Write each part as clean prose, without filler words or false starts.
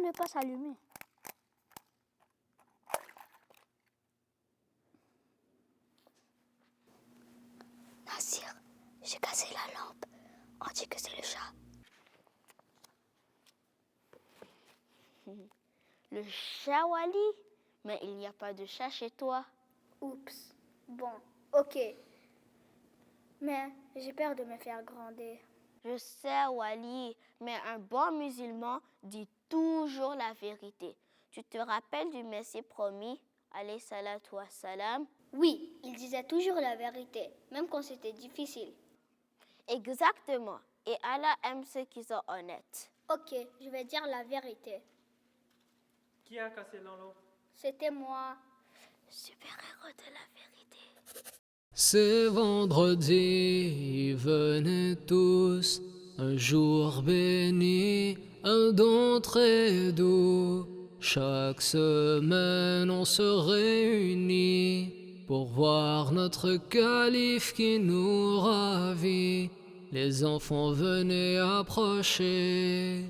elle ne veut pas s'allumer? Nasir, j'ai cassé la lampe. On dit que c'est le chat. Le chat, Wally? Mais il n'y a pas de chat chez toi. Oups. Bon, ok. Mais j'ai peur de me faire gronder. Je sais, Wally, mais un bon musulman dit toujours la vérité. Tu te rappelles du Messie promis, alayhi salatu wassalam? Oui, il disait toujours la vérité, même quand c'était difficile. Exactement. Et Allah aime ceux qui sont honnêtes. Ok, je vais dire la vérité. Qui a cassé la lampe? C'était moi. Super-héros de la vérité. C'est vendredi, venez tous, un jour béni, un don très doux. Chaque semaine on se réunit pour voir notre calife qui nous ravit. Les enfants venez approcher,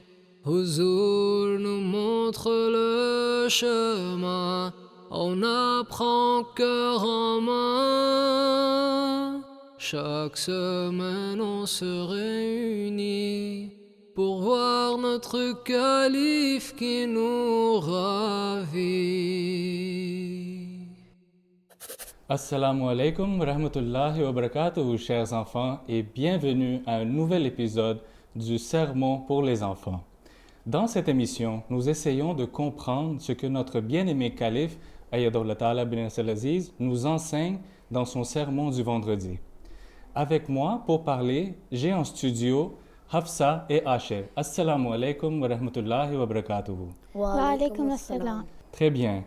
Houzour nous montre le chemin. On apprend cœur en main. Chaque semaine on se réunit pour voir notre calife qui nous ravit. Assalamu alaikum wa rahmatullahi wa barakatuh, chers enfants, et bienvenue à un nouvel épisode du Sermon pour les enfants. Dans cette émission, nous essayons de comprendre ce que notre bien-aimé calife, Ayatollah Ta'ala bin Aziz, nous enseigne dans son sermon du vendredi. Avec moi, pour parler, j'ai en studio Hafsa et Asher. Assalamu alaikum wa rahmatullahi wa barakatuh. Wa alaykum assalam. Très bien.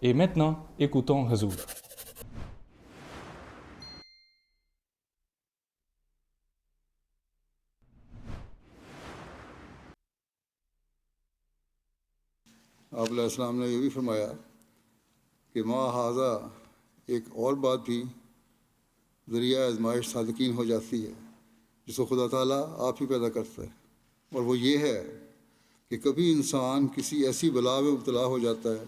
Et maintenant, écoutons Houzour. आप अलैहिस्सलाम ने ये भी फरमाया कि माँ हाजा एक और बात भी ज़रिया आजमाइश सादिकीन हो जाती है जिसको खुदा ताला आप ही पैदा करता है और वो ये है कि कभी इंसान किसी ऐसी बला में मुब्तला हो जाता है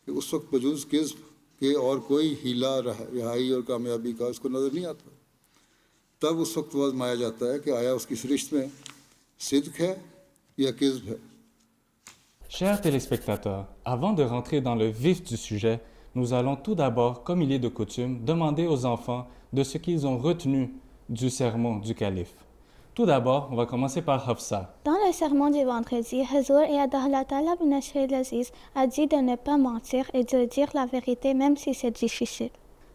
कि उस वक्त बजूज़ किस्म के और कोई हीला रिहाई और कामयाबी का उसको नज़र नहीं आता। तब उस वक्त वो आजमाया जाता है कि आया उसकी सृष्टि में सिद्क है या किस्म है। Chers téléspectateurs, avant de rentrer dans le vif du sujet, nous allons tout d'abord, comme il est de coutume, demander aux enfants de ce qu'ils ont retenu du sermon du calife. Tout d'abord, on va commencer par Hafsa. Dans le sermon du vendredi, Huzur Ayatollah Ta'ala bin Aziz a dit de ne pas mentir et de dire la vérité même si c'est difficile.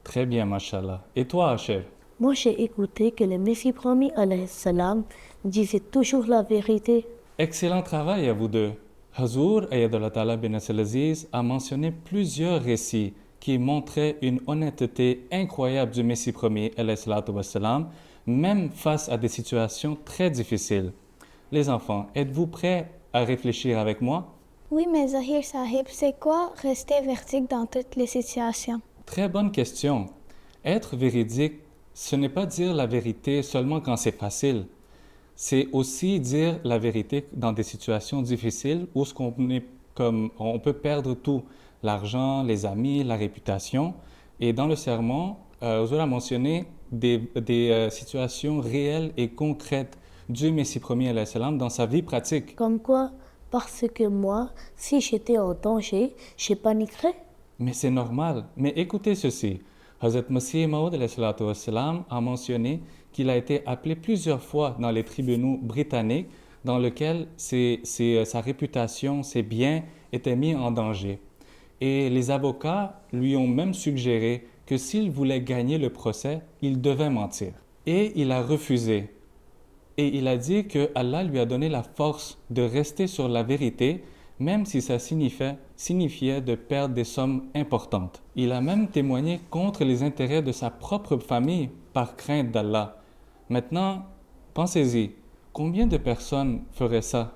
Très bien, mashallah. Et toi, Asher? Moi, j'ai écouté que le Messie promis, alayhi salam, disait toujours la vérité. Excellent travail à vous deux. Huzur Ayatollah Ta'ala bin Aziz a mentionné plusieurs récits qui montraient une honnêteté incroyable du Messie promis, alayhi salatu wassalam, même face à des situations très difficiles. Les enfants, êtes-vous prêts à réfléchir avec moi? Oui, mais Zahir Sahib, c'est quoi rester véridique dans toutes les situations? Très bonne question. Être véridique, ce n'est pas dire la vérité seulement quand c'est facile. C'est aussi dire la vérité dans des situations difficiles où on peut perdre tout, l'argent, les amis, la réputation. Et dans le sermon, Huzur a mentionné des situations réelles et concrètes du Messie premier alayhi salam dans sa vie pratique. Comme quoi, parce que moi, si j'étais en danger, je paniquerais. Mais c'est normal. Mais écoutez ceci. Hazrat Masih Maud alayhi salatu wassalam a mentionné qu'il a été appelé plusieurs fois dans les tribunaux britanniques dans lesquels sa réputation, ses biens étaient mis en danger. Et les avocats lui ont même suggéré que s'il voulait gagner le procès, il devait mentir. Et il a refusé. Et il a dit que Allah lui a donné la force de rester sur la vérité, même si ça signifiait de perdre des sommes importantes. Il a même témoigné contre les intérêts de sa propre famille par crainte d'Allah. Maintenant, pensez-y, combien de personnes feraient ça?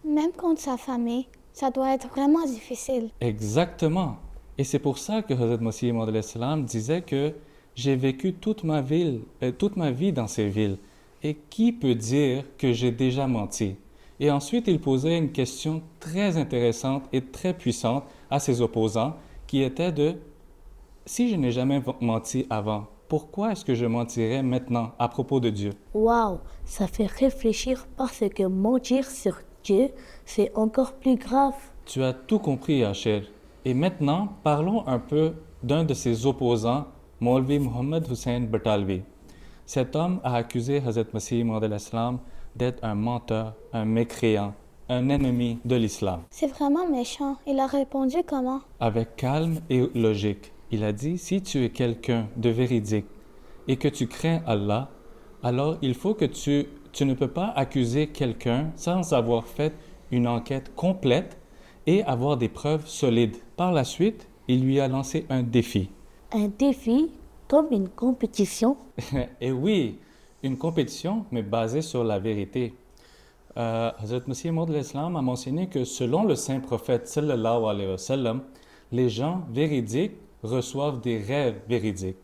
Même contre sa famille, ça doit être vraiment difficile. Exactement. Et c'est pour ça que Hazrat Masih Maud alayhi salam disait que j'ai vécu toute ma vie dans ces villes. Et qui peut dire que j'ai déjà menti? Et ensuite, il posait une question très intéressante et très puissante à ses opposants, qui était de « Si je n'ai jamais menti avant, pourquoi est-ce que je mentirais maintenant à propos de Dieu ?» Waouh, ça fait réfléchir parce que mentir sur Dieu, c'est encore plus grave. Tu as tout compris, Achir. Et maintenant, parlons un peu d'un de ses opposants, Maulvi Muhammad Hussein Batalvi. Cet homme a accusé Hazrat Masih Maud al-Islam d'être un menteur, un mécréant, un ennemi de l'islam. C'est vraiment méchant. Il a répondu comment? Avec calme et logique, il a dit, si tu es quelqu'un de véridique et que tu crains Allah, alors il faut que tu ne peux pas accuser quelqu'un sans avoir fait une enquête complète et avoir des preuves solides. Par la suite, il lui a lancé un défi. Un défi comme une compétition. Et oui, une compétition, mais basée sur la vérité. Hazrat Masih Maud al-Islam a mentionné que selon le saint prophète sallallahu alayhi wa sallam, les gens véridiques reçoivent des rêves véridiques.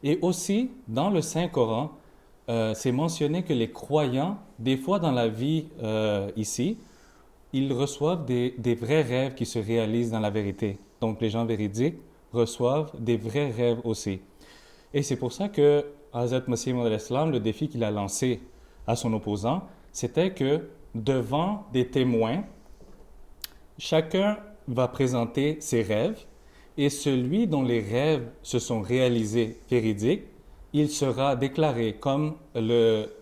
Et aussi, dans le Saint-Coran, c'est mentionné que les croyants, des fois dans la vie ici, ils reçoivent des vrais rêves qui se réalisent dans la vérité. Donc les gens véridiques reçoivent des vrais rêves aussi. Et c'est pour ça que Hazrat Masih Maud al-Islam, le défi qu'il a lancé à son opposant, c'était que devant des témoins, chacun va présenter ses rêves et celui dont les rêves se sont réalisés véridiques, il sera déclaré comme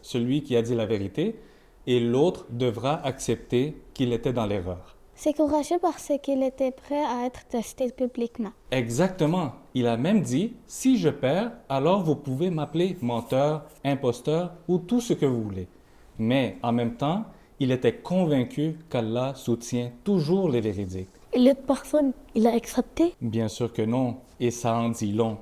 celui qui a dit la vérité et l'autre devra accepter qu'il était dans l'erreur. C'est courageux parce qu'il était prêt à être testé publiquement. Exactement. Il a même dit, si je perds, alors vous pouvez m'appeler menteur, imposteur ou tout ce que vous voulez. Mais en même temps, il était convaincu qu'Allah soutient toujours les véridiques. Et l'autre personne, il a accepté? Bien sûr que non, et ça en dit long.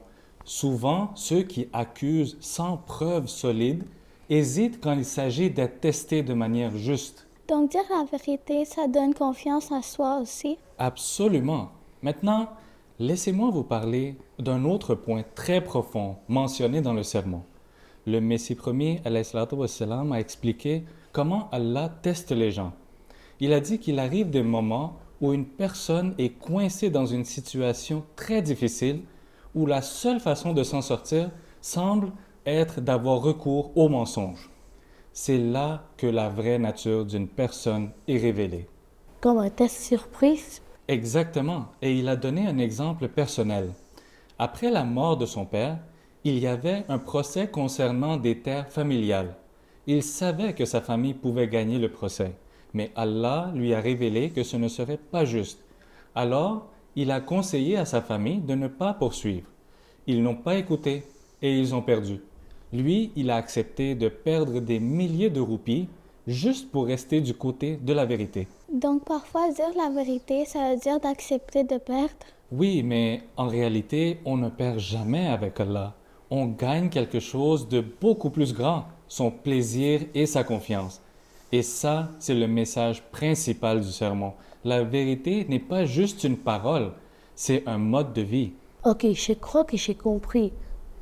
Souvent, ceux qui accusent sans preuve solide hésitent quand il s'agit d'être testés de manière juste. Donc dire la vérité, ça donne confiance en soi aussi. Absolument. Maintenant, laissez-moi vous parler d'un autre point très profond mentionné dans le sermon. Le Messie premier, alayhi salatu wassalam, a expliqué comment Allah teste les gens. Il a dit qu'il arrive des moments où une personne est coincée dans une situation très difficile, où la seule façon de s'en sortir semble être d'avoir recours au mensonge. C'est là que la vraie nature d'une personne est révélée. Comme un test surprise? Exactement, et il a donné un exemple personnel. Après la mort de son père, il y avait un procès concernant des terres familiales. Il savait que sa famille pouvait gagner le procès, mais Allah lui a révélé que ce ne serait pas juste. Alors, il a conseillé à sa famille de ne pas poursuivre. Ils n'ont pas écouté et ils ont perdu. Lui, il a accepté de perdre des milliers de roupies juste pour rester du côté de la vérité. Donc parfois dire la vérité, ça veut dire d'accepter de perdre. Oui, mais en réalité, on ne perd jamais avec Allah. On gagne quelque chose de beaucoup plus grand, son plaisir et sa confiance. Et ça, c'est le message principal du sermon. La vérité n'est pas juste une parole, c'est un mode de vie. Ok, je crois que j'ai compris.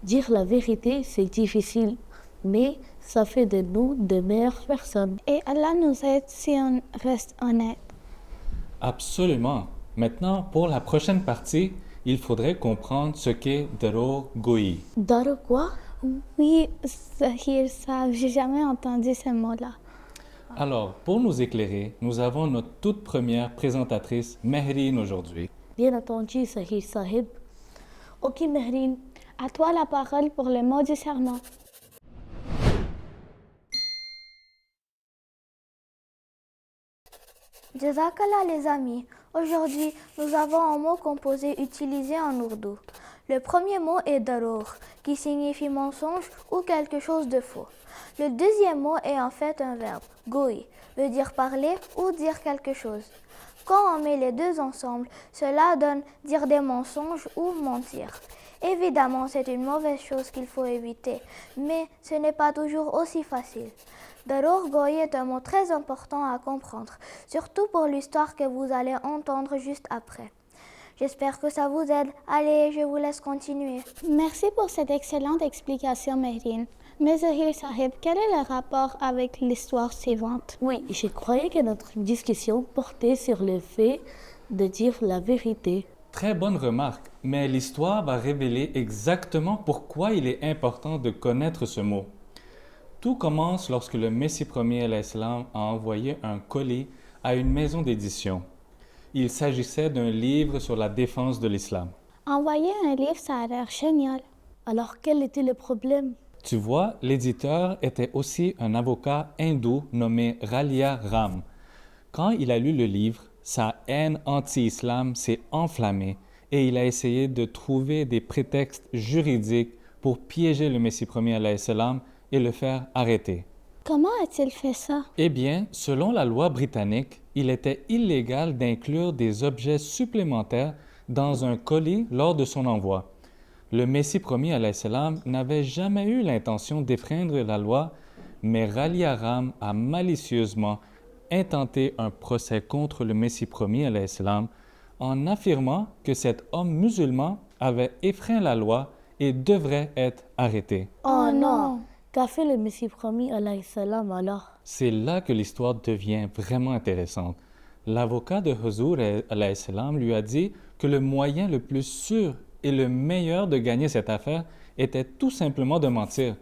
Dire la vérité, c'est difficile, mais ça fait de nous de meilleures personnes. Et Allah nous aide si on reste honnête. Absolument. Maintenant, pour la prochaine partie, il faudrait comprendre ce qu'est Daro Goi. Daro quoi? Oui, Zahir, ça, j'ai jamais entendu ce mot-là. Alors, pour nous éclairer, nous avons notre toute première présentatrice, Mehreen, aujourd'hui. Bien entendu, Zahir Sahib. Ok, Mehreen. À toi la parole pour le mot du sermon. Jazakallah les amis, aujourd'hui nous avons un mot composé utilisé en ourdou. Le premier mot est darour, qui signifie mensonge ou quelque chose de faux. Le deuxième mot est en fait un verbe, goi, veut dire parler ou dire quelque chose. Quand on met les deux ensemble, cela donne dire des mensonges ou mentir. Évidemment, c'est une mauvaise chose qu'il faut éviter, mais ce n'est pas toujours aussi facile. Darour Goi est un mot très important à comprendre, surtout pour l'histoire que vous allez entendre juste après. J'espère que ça vous aide. Allez, je vous laisse continuer. Merci pour cette excellente explication, Mehreen. Mais Zahir Sahib, quel est le rapport avec l'histoire suivante? Oui, je croyais que notre discussion portait sur le fait de dire la vérité. Très bonne remarque, mais l'histoire va révéler exactement pourquoi il est important de connaître ce mot. Tout commence lorsque le Messie premier alayhi salam a envoyé un colis à une maison d'édition. Il s'agissait d'un livre sur la défense de l'islam. Envoyer un livre, ça a l'air génial. Alors quel était le problème? Tu vois, l'éditeur était aussi un avocat hindou nommé Ralia Ram. Quand il a lu le livre, sa haine anti-islam s'est enflammée et il a essayé de trouver des prétextes juridiques pour piéger le Messie premier alayhi salam et le faire arrêter. Comment a-t-il fait ça? Eh bien, selon la loi britannique, il était illégal d'inclure des objets supplémentaires dans un colis lors de son envoi. Le Messie premier alayhi salam n'avait jamais eu l'intention d'enfreindre la loi, mais Ralia Ram a malicieusement intenté un procès contre le Messie premier alayhi salam en affirmant que cet homme musulman avait enfreint la loi et devrait être arrêté. Oh non! Qu'a fait le Messie premier alayhi salam alors? C'est là que l'histoire devient vraiment intéressante. L'avocat de Huzur alayhi salam lui a dit que le moyen le plus sûr et le meilleur de gagner cette affaire était tout simplement de mentir.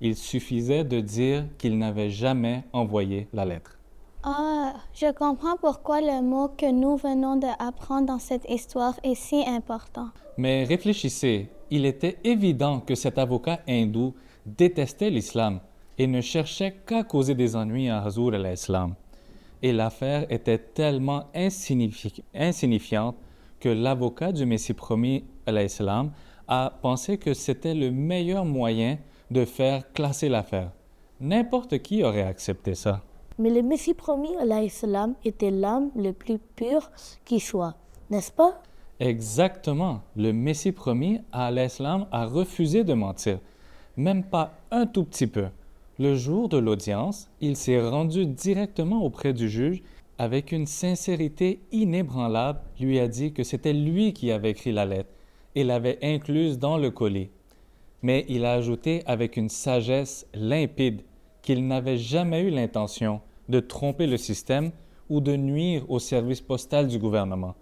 Il suffisait de dire qu'il n'avait jamais envoyé la lettre. Ah, je comprends pourquoi le mot que nous venons d'apprendre dans cette histoire est si important. Mais réfléchissez, il était évident que cet avocat hindou détestait l'islam et ne cherchait qu'à causer des ennuis à Huzur alayhi salam. Et l'affaire était tellement insignifiante que l'avocat du Messie premier alayhi salam a pensé que c'était le meilleur moyen de faire classer l'affaire. N'importe qui aurait accepté ça. Mais le Messie premier alayhi salam était l'âme le plus pure qui soit, n'est-ce pas? Exactement. Le Messie premier alayhi salam a refusé de mentir, même pas un tout petit peu. Le jour de l'audience, il s'est rendu directement auprès du juge avec une sincérité inébranlable, lui a dit que c'était lui qui avait écrit la lettre et l'avait incluse dans le colis. Mais il a ajouté avec une sagesse limpide qu'il n'avait jamais eu l'intention de tromper le système ou de nuire au service postal du gouvernement,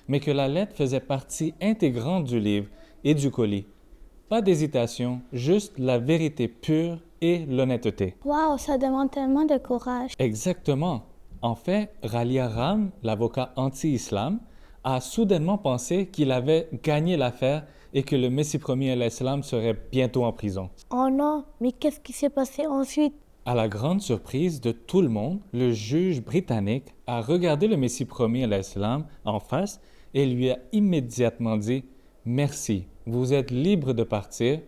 mais que la lettre faisait partie intégrante du livre et du colis. Pas d'hésitation, juste la vérité pure et l'honnêteté. Wow, ça demande tellement de courage. Exactement. En fait, Ralia Ram, l'avocat anti-islam, a soudainement pensé qu'il avait gagné l'affaire et que le Messie premier alayhi salam serait bientôt en prison. Oh non, mais qu'est-ce qui s'est passé ensuite? À la grande surprise de tout le monde, le juge britannique a regardé le Messie premier alayhi salam en face et lui a immédiatement dit « Merci, vous êtes libre de partir »,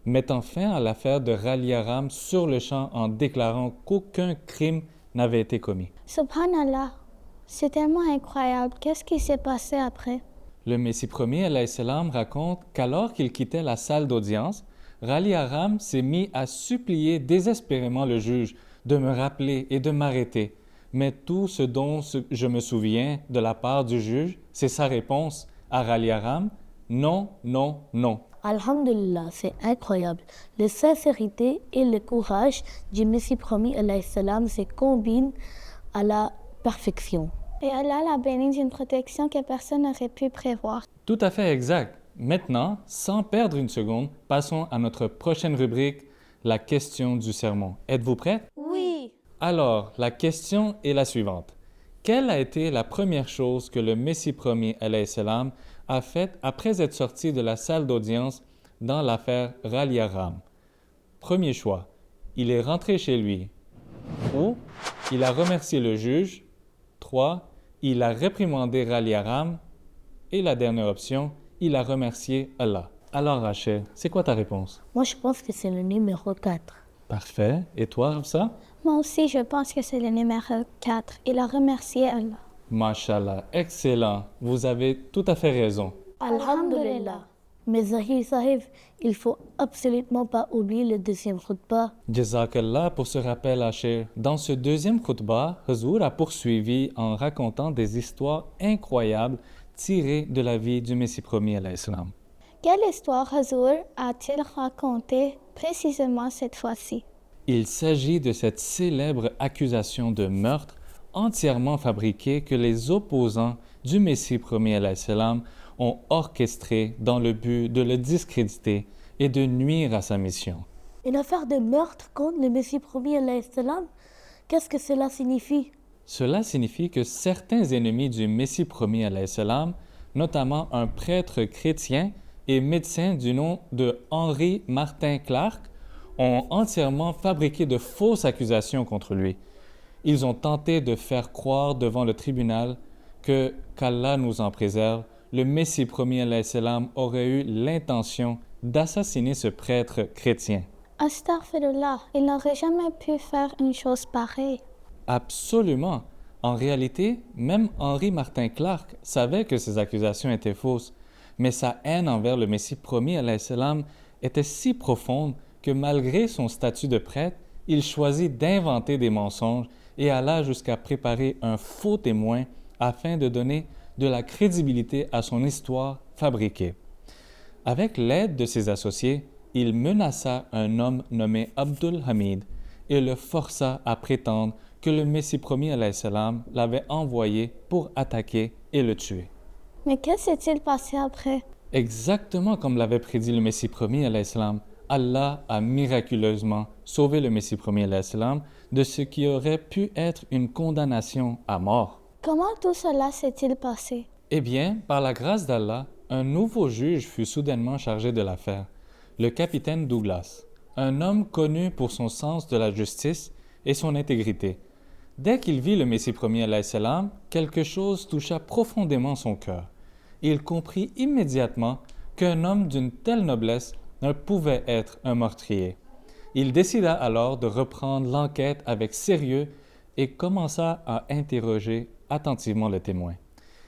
mettant fin à l'affaire de Ralia Ram sur le champ en déclarant qu'aucun crime n'avait été commis. Subhanallah, c'est tellement incroyable. Qu'est-ce qui s'est passé après? Le Messie premier alayhi salam raconte qu'alors qu'il quittait la salle d'audience, Ralia Ram s'est mis à supplier désespérément le juge de me rappeler et de m'arrêter. Mais tout ce dont je me souviens de la part du juge, c'est sa réponse à Ralia Ram, non, non, non. Alhamdulillah, c'est incroyable. La sincérité et le courage du Messie premier alayhi salam se combinent à la perfection. Et Allah l'a béni d'une protection que personne n'aurait pu prévoir. Tout à fait exact. Maintenant, sans perdre une seconde, passons à notre prochaine rubrique, la question du sermon. Êtes-vous prêts? Oui. Alors, la question est la suivante. Quelle a été la première chose que le Messie premier alayhi salam a faite après être sorti de la salle d'audience dans l'affaire Ralia Ram? Premier choix, il est rentré chez lui. Ou il a remercié le juge. 3. Il a réprimandé Ralia Ram. Et la dernière option, il a remercié Allah. Alors Rachel, c'est quoi ta réponse? Moi, je pense que c'est le numéro 4. Parfait. Et toi, Hafsa? Moi aussi, je pense que c'est le numéro 4. Il a remercié Allah. Mashallah, excellent. Vous avez tout à fait raison. Alhamdulillah. Mais Zahir Sahib, il faut absolument pas oublier le deuxième khutbah. Jazakallah pour ce rappel, Achir. Dans ce deuxième khutbah, Huzur a poursuivi en racontant des histoires incroyables tirées de la vie du Messie premier alayhi salam. Quelle histoire Huzur a-t-il raconté précisément cette fois-ci? Il s'agit de cette célèbre accusation de meurtre entièrement fabriquée que les opposants du Messie promis alayhi salam ont orchestrée dans le but de le discréditer et de nuire à sa mission. Une affaire de meurtre contre le Messie promis alayhi salam, qu'est-ce que cela signifie? Cela signifie que certains ennemis du Messie promis alayhi salam, notamment un prêtre chrétien et médecin du nom de Henry Martin Clark, ont entièrement fabriqué de fausses accusations contre lui. Ils ont tenté de faire croire devant le tribunal qu'Allah nous en préserve, le Messie promis alayhi salam aurait eu l'intention d'assassiner ce prêtre chrétien. Astaghfirullah, il n'aurait jamais pu faire une chose pareille. Absolument. En réalité, même Henry Martin Clark savait que ces accusations étaient fausses, mais sa haine envers le Messie promis alayhi salam était si profonde que malgré son statut de prêtre, il choisit d'inventer des mensonges et alla jusqu'à préparer un faux témoin afin de donner de la crédibilité à son histoire fabriquée. Avec l'aide de ses associés, il menaça un homme nommé Abdul Hamid et le força à prétendre que le Messie promis alayhi salam l'avait envoyé pour attaquer et le tuer. Mais que s'est-il passé après? Exactement comme l'avait prédit le Messie promis alayhi salam, Allah a miraculeusement sauvé le Messie promis alayhi salam de ce qui aurait pu être une condamnation à mort. Comment tout cela s'est-il passé? Eh bien, par la grâce d'Allah, un nouveau juge fut soudainement chargé de l'affaire, le capitaine Douglas, un homme connu pour son sens de la justice et son intégrité. Dès qu'il vit le Messie promis alayhi salam, quelque chose toucha profondément son cœur. Il comprit immédiatement qu'un homme d'une telle noblesse ne pouvait être un meurtrier. Il décida alors de reprendre l'enquête avec sérieux et commença à interroger attentivement le témoin.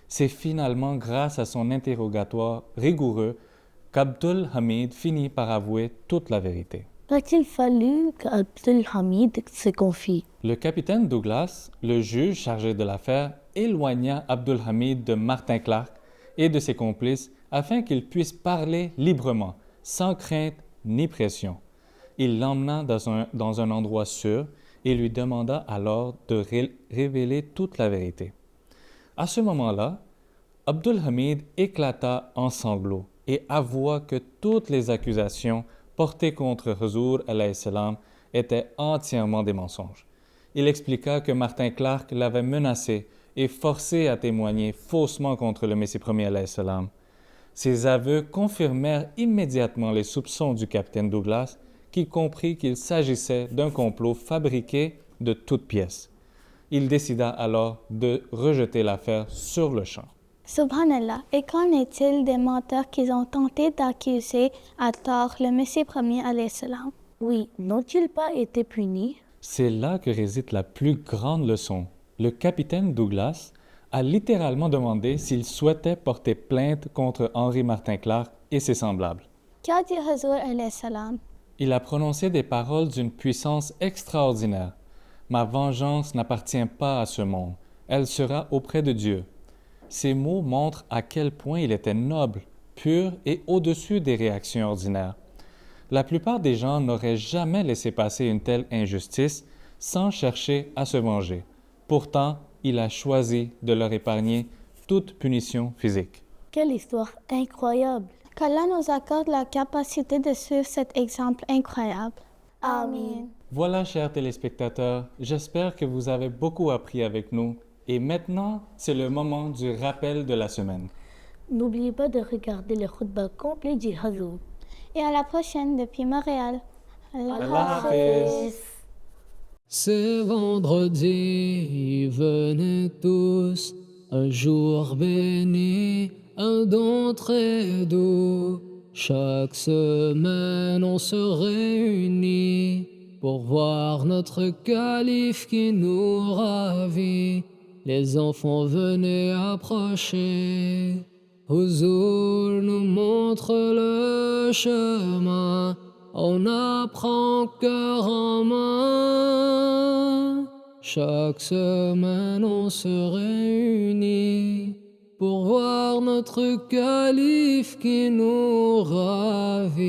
C'est finalement grâce à son interrogatoire rigoureux qu'Abdul Hamid finit par avouer toute la vérité. A-t-il fallu qu'Abdul Hamid se confie? Le capitaine Douglas, le juge chargé de l'affaire, éloigna Abdul Hamid de Martin Clark et de ses complices afin qu'ils puissent parler librement, sans crainte ni pression. Il l'emmena dans un endroit sûr et lui demanda alors de révéler toute la vérité. À ce moment-là, Abdul Hamid éclata en sanglots et avoua que toutes les accusations portées contre Huzour alayhi salam étaient entièrement des mensonges. Il expliqua que Martin Clark l'avait menacé et forcé à témoigner faussement contre le Messie promis alayhi salam. Ces aveux confirmèrent immédiatement les soupçons du capitaine Douglas, qui comprit qu'il s'agissait d'un complot fabriqué de toutes pièces. Il décida alors de rejeter l'affaire sur le champ. Subhanallah, et qu'en est-il des menteurs qui ont tenté d'accuser à tort le Messie promis alayhi salam? Oui, n'ont-ils pas été punis? C'est là que réside la plus grande leçon. Le capitaine Douglas a littéralement demandé s'il souhaitait porter plainte contre Henry Martin Clark et ses semblables. Qu'a dit Huzour alayhi salam? Il a prononcé des paroles d'une puissance extraordinaire. « Ma vengeance n'appartient pas à ce monde, elle sera auprès de Dieu. » Ces mots montrent à quel point il était noble, pur et au-dessus des réactions ordinaires. La plupart des gens n'auraient jamais laissé passer une telle injustice sans chercher à se venger. Pourtant, il a choisi de leur épargner toute punition physique. Quelle histoire incroyable! Qu'Allah nous accorde la capacité de suivre cet exemple incroyable. Amin. Voilà, chers téléspectateurs, j'espère que vous avez beaucoup appris avec nous. Et maintenant, c'est le moment du rappel de la semaine. N'oubliez pas de regarder le khutbah complet du Huzour. Et à la prochaine depuis Montréal. Allah Hafiz. C'est vendredi, venez tous, un jour béni, un don très doux. Chaque semaine on se réunit pour voir notre calife qui nous ravit. Les enfants venez approcher, Huzour nous montre le chemin, on apprend cœur en main. Chaque semaine on se réunit pour voir notre calife qui nous ravit.